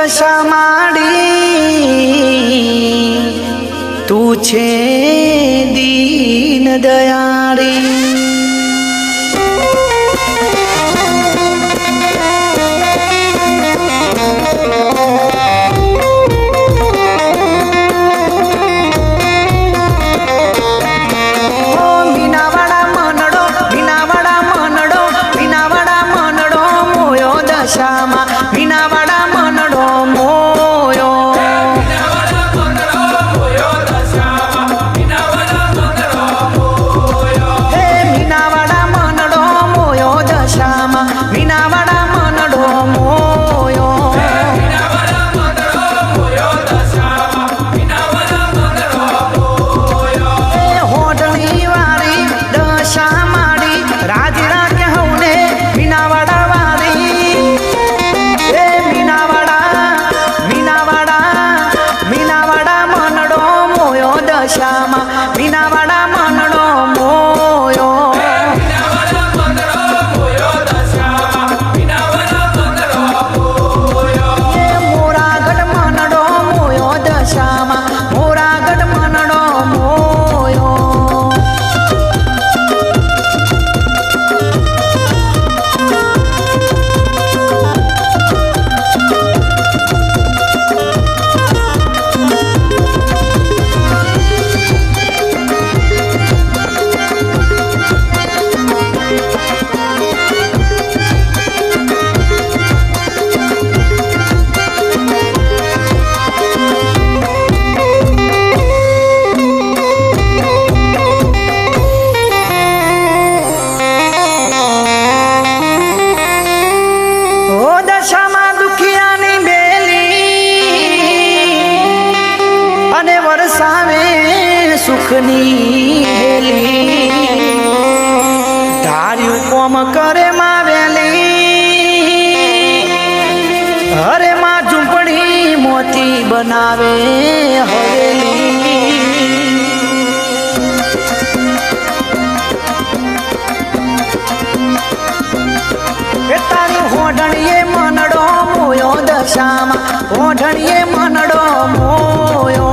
દશા માડી તું છે દીન દયાળી સુખની હેલી ધાર્યું કોમ કરે માં વેલી હરે માં ઝૂંપડી મોતી બનાવે હવેલી તારી હોઢણીએ મનડો મોયો દશામાં હોઢણીએ મનડો મોયો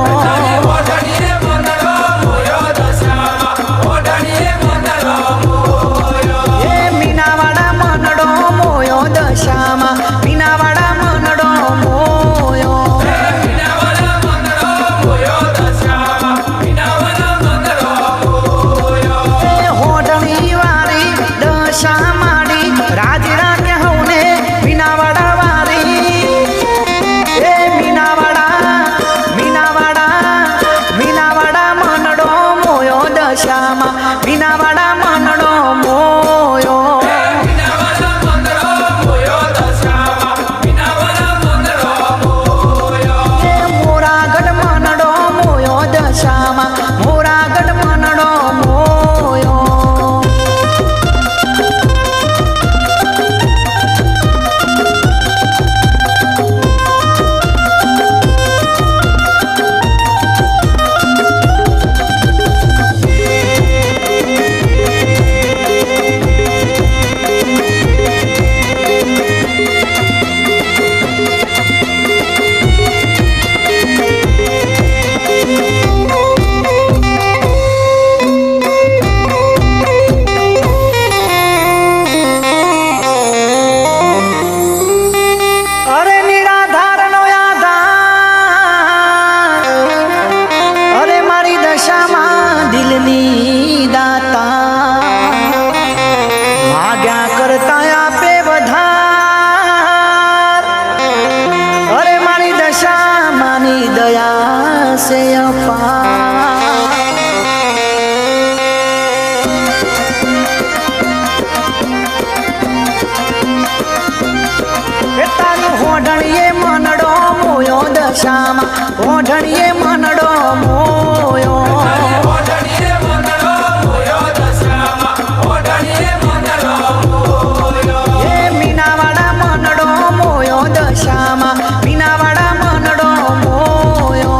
ઓઢણીએ મનડો મોયો મીનાવાડા મનડો મોયો દશામાં મીનાવાડા મનડો મોયો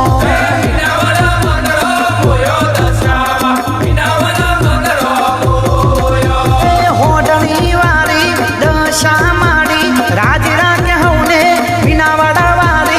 હોઢણી વાળી દશા માડી રાજ રાજ હવને મીનાવાડા વાળી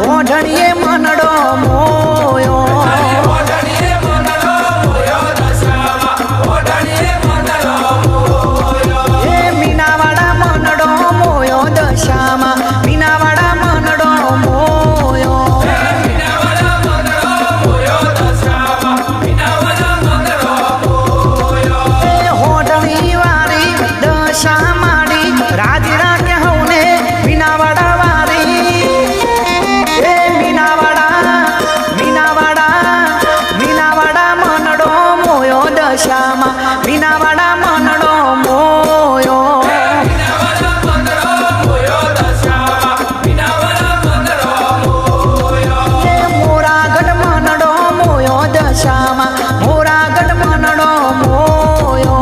ઓઢણીએ મનડો મોયો એ મીનાવાડા મનડો મોયો દશામાં મીનાવાડા મનડો મોયો એ હોઢણી વાળી દશા માડી રાજીરા કે હવને મીનાવાડા વાળી એ મીનાવાડા મનડો મોયો દશામાં મીનાવાડા મનડો મોયો એ મોરાગઢ મનડો મોયો દશામાં મોરાગઢ મનડો મોયો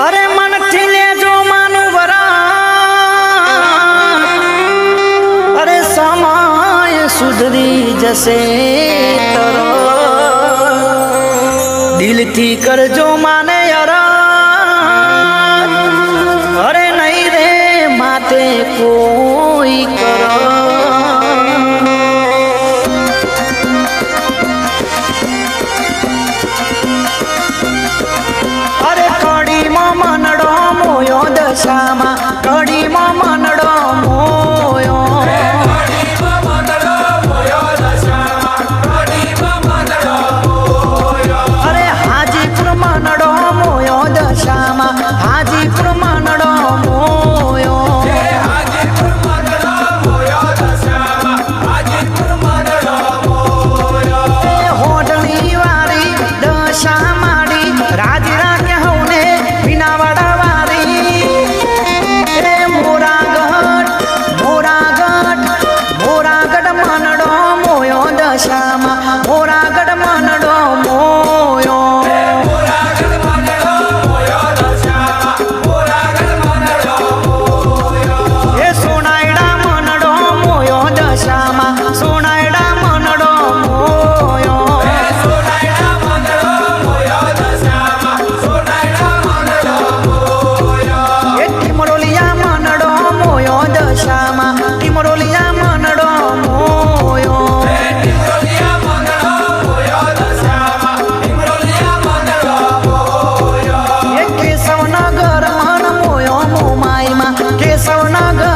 અરે મનથી લેજો માનું વરા અરે સમય સુધરી જશે દિલથી કરજો માને અરા અરે નહીં રે માતે કોઈ કરો અરે કડીમાં મનડો મોયો દશામાં કડીમાં મનડો મોયો અરે હાજીપુર મનડો મોયો દશામાં હાજીપુર મનડો મોયો એ હોઢણી વાળી દશા માડી રાજીરા કે હવને મીનાવાડા વાળી એ મોરાગઢ મનડો મોયો દશામાં મોરાગઢ મનડો મોયો એ સોનાયડા મનડો મોયો દશામાં સોનાયડા મનડો મોયો એ ટીમરોલિયા મનડો મોયો દશામાં ટીમરોલિયા મનડો મોયો એ કેશવનગર મન મોયો મોમાઈમાં કેશવનગર